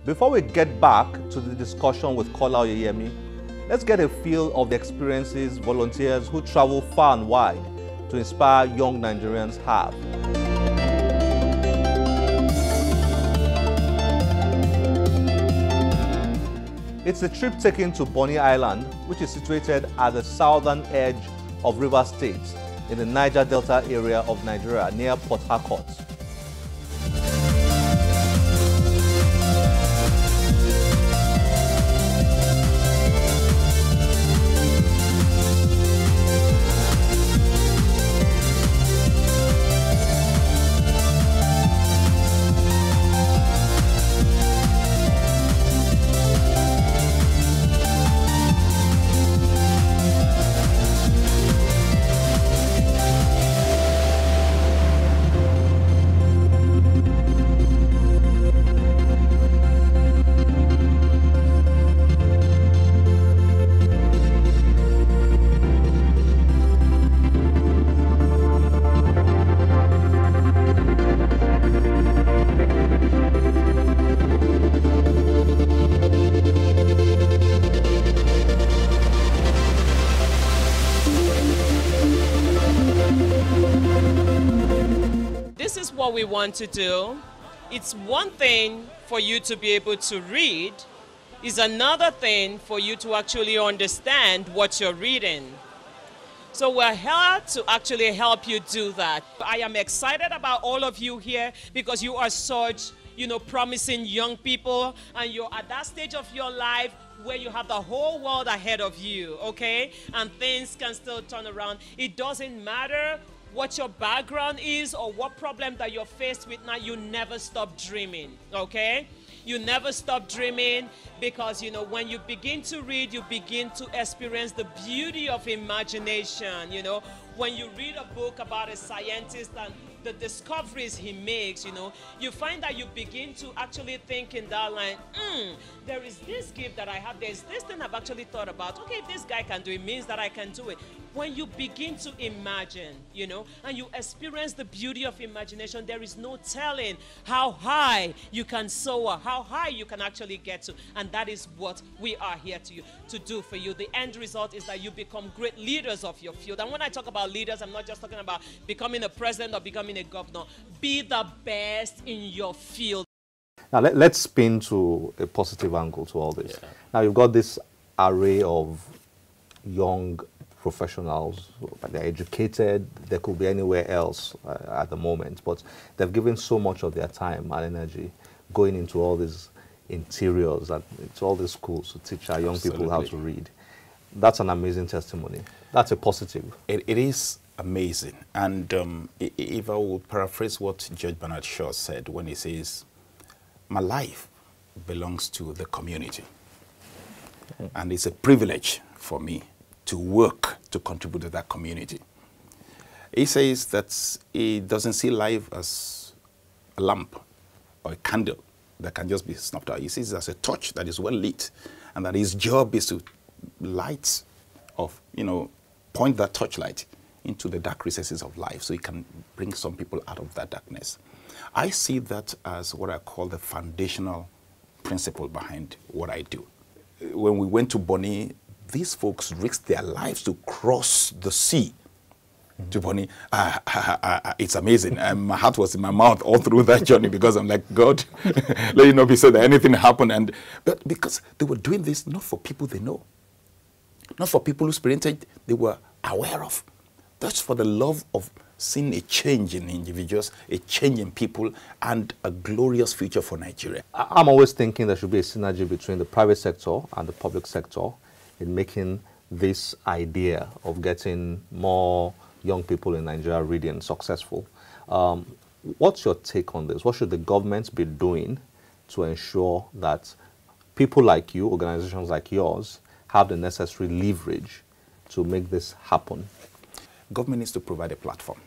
Before we get back to the discussion with Kola Oyeyemi, let's get a feel of the experiences volunteers who travel far and wide to inspire young Nigerians have. It's a trip taken to Bonny Island, which is situated at the southern edge of Rivers State in the Niger Delta area of Nigeria near Port Harcourt. This is what we want to do. It's one thing for you to be able to read, it's another thing for you to actually understand what you're reading. So we're here to actually help you do that. I am excited about all of you here because you are such, promising young people, and you're at that stage of your life where you have the whole world ahead of you, okay? And things can still turn around. It doesn't matter what your background is or what problem that you're faced with now, you never stop dreaming, okay? You never stop dreaming because, when you begin to read, you begin to experience the beauty of imagination, When you read a book about a scientist and the discoveries he makes, you find that you begin to actually think in that line, there is this gift that I have, there's this thing I've actually thought about. Okay, if this guy can do it, means that I can do it. When you begin to imagine, and you experience the beauty of imagination, there is no telling how high you can soar, how high you can actually get to. And that is what we are here to do for you. The end result is that you become great leaders of your field. And when I talk about leaders, I'm not just talking about becoming a president or becoming a governor. Be the best in your field. Now, let's spin to a positive angle to all this. Yeah. Now, you've got this array of young professionals. They're educated. They could be anywhere else at the moment, but they've given so much of their time and energy going into all these interiors and into all these schools to teach our young people how to read. That's an amazing testimony. That's a positive. It is amazing. And if I will paraphrase what Judge Bernard Shaw said when he says, my life belongs to the community. And it's a privilege for me to work to contribute to that community. He says that he doesn't see life as a lamp or a candle that can just be snuffed out. He sees it as a torch that is well lit, and that his job is to light of, point that torchlight into the dark recesses of life so he can bring some people out of that darkness. I see that as what I call the foundational principle behind what I do. When we went to Bonny, these folks risked their lives to cross the sea to Bonny. It's amazing. My heart was in my mouth all through that journey because I'm like, God, let you know be said that anything happened. But because they were doing this not for people they know, not for people whose parentage they were aware of. That's for the love of seeing a change in individuals, a change in people, and a glorious future for Nigeria. I'm always thinking there should be a synergy between the private sector and the public sector in making this idea of getting more young people in Nigeria reading successful. What's your take on this? What should the government be doing to ensure that people like you, organizations like yours, have the necessary leverage to make this happen? Government needs to provide a platform,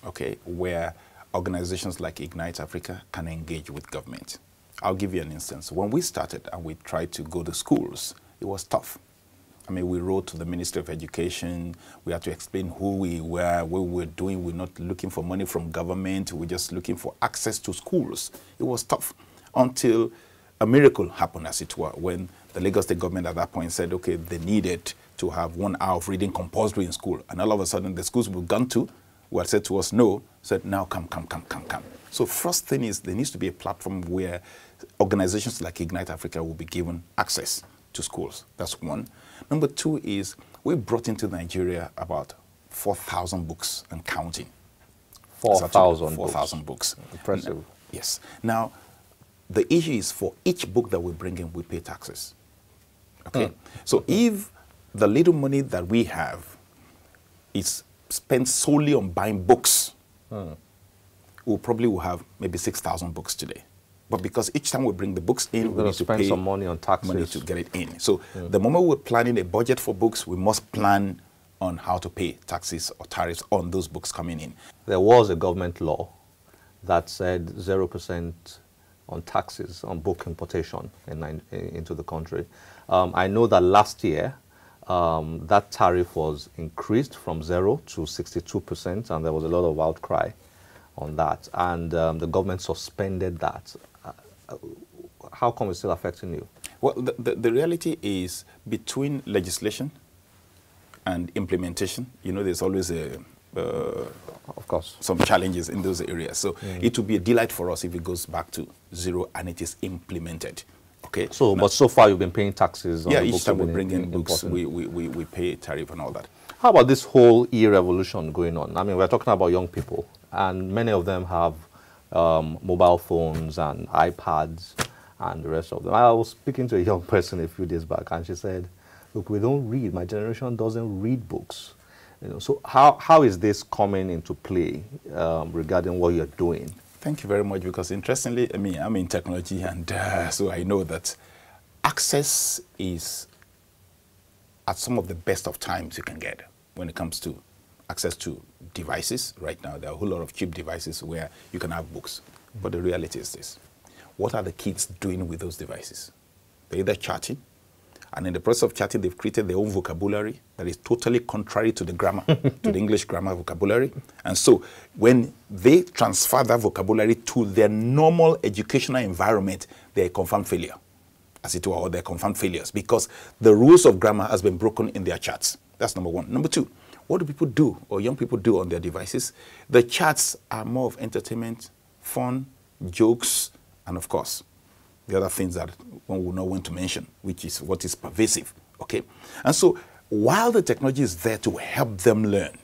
okay, where organizations like Ignite Africa can engage with government. I'll give you an instance. When we started and we tried to go to schools, it was tough. I mean, we wrote to the Ministry of Education. We had to explain who we were, what we were doing. We're not looking for money from government. We're just looking for access to schools. It was tough until a miracle happened, as it were, when the Lagos State government at that point said, okay, they needed to have 1 hour of reading compulsory in school. And all of a sudden, the schools we've gone to, who had said to us no, said, now come. So first thing is there needs to be a platform where organizations like Ignite Africa will be given access to schools. That's one. Number two is we brought into Nigeria about 4,000 books and counting. 4,000 4,000 books. Impressive. Yes. Now, the issue is for each book that we bring in, we pay taxes. Okay? So if the little money that we have is spent solely on buying books, we probably will have maybe 6,000 books today. But because each time we bring the books in, we need to pay some money on taxes. Money to get it in. So the moment we're planning a budget for books, we must plan on how to pay taxes or tariffs on those books coming in. There was a government law that said 0% on taxes on book importation into the country. I know that last year that tariff was increased from 0 to 62%, and there was a lot of outcry on that. And the government suspended that. How come it's still affecting you? Well, the reality is between legislation and implementation, there's always of course, some challenges in those areas. So it will be a delight for us if it goes back to 0 and it is implemented. Okay. So, but so far you've been paying taxes on the books. Each time we bring in books, we pay tariff and all that. How about this whole e-revolution going on? I mean, we're talking about young people, and many of them have mobile phones and iPads and the rest of them. I was speaking to a young person a few days back, and she said, look, we don't read. My generation doesn't read books. So how is this coming into play regarding what you're doing? Thank you very much, because interestingly, I'm in technology, and so I know that access is at some of the best of times you can get when it comes to access to devices. Right now, there are a whole lot of cheap devices where you can have books. But the reality is this. What are the kids doing with those devices? They're either chatting, and in the process of chatting, they've created their own vocabulary that is totally contrary to the grammar, to the English grammar vocabulary. And so when they transfer that vocabulary to their normal educational environment, they're a confirmed failure, as it were, or they're confirmed failures, because the rules of grammar has been broken in their chats. That's number one. Number two, what do people do, or young people do on their devices? The chats are more of entertainment, fun, jokes, and of course, the other things that one will not want to mention, which is what is pervasive, okay? And so while the technology is there to help them learn,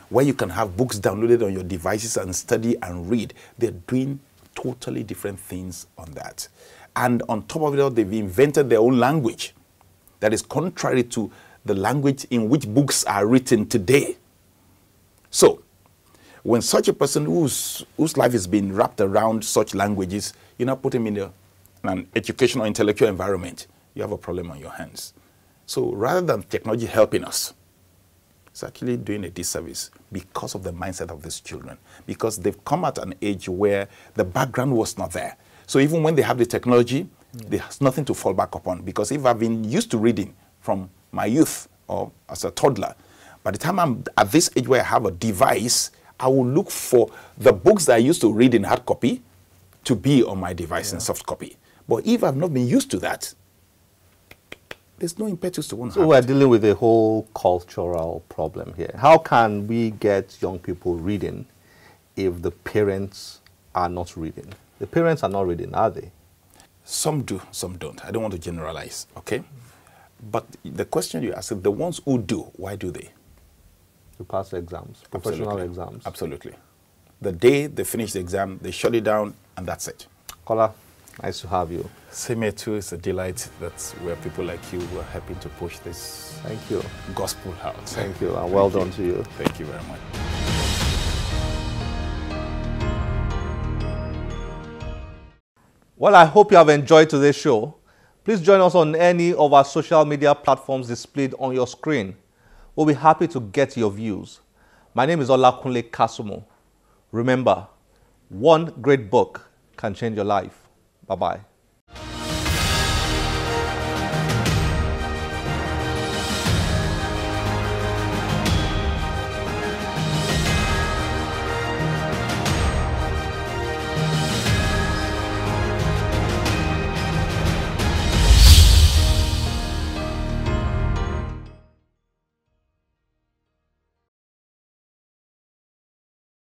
where you can have books downloaded on your devices and study and read, they're doing totally different things on that. And on top of it all, they've invented their own language that is contrary to the language in which books are written today. So when such a person whose life has been wrapped around such languages, you now put him in an educational, intellectual environment, you have a problem on your hands. So rather than technology helping us, it's actually doing a disservice because of the mindset of these children, because they've come at an age where the background was not there. So even when they have the technology, there's nothing to fall back upon, because if I've been used to reading from my youth or as a toddler, by the time I'm at this age where I have a device, I will look for the books that I used to read in hard copy to be on my device in soft copy. But if I've not been used to that, there's no impetus to want to. So we're dealing with a whole cultural problem here. How can we get young people reading if the parents are not reading? The parents are not reading, are they? Some do, some don't. I don't want to generalize, okay? But the question you ask, the ones who do, why do they? To pass exams, professional exams. Absolutely. The day they finish the exam, they shut it down, and that's it. Kola, nice to have you. Same here too. It's a delight. That's where people like you were helping to push this gospel out. Thank you, and well done to you. Thank you very much. Well, I hope you have enjoyed today's show. Please join us on any of our social media platforms displayed on your screen. We'll be happy to get your views. My name is Olakunle Kasumo. Remember, one great book can change your life. Bye-bye.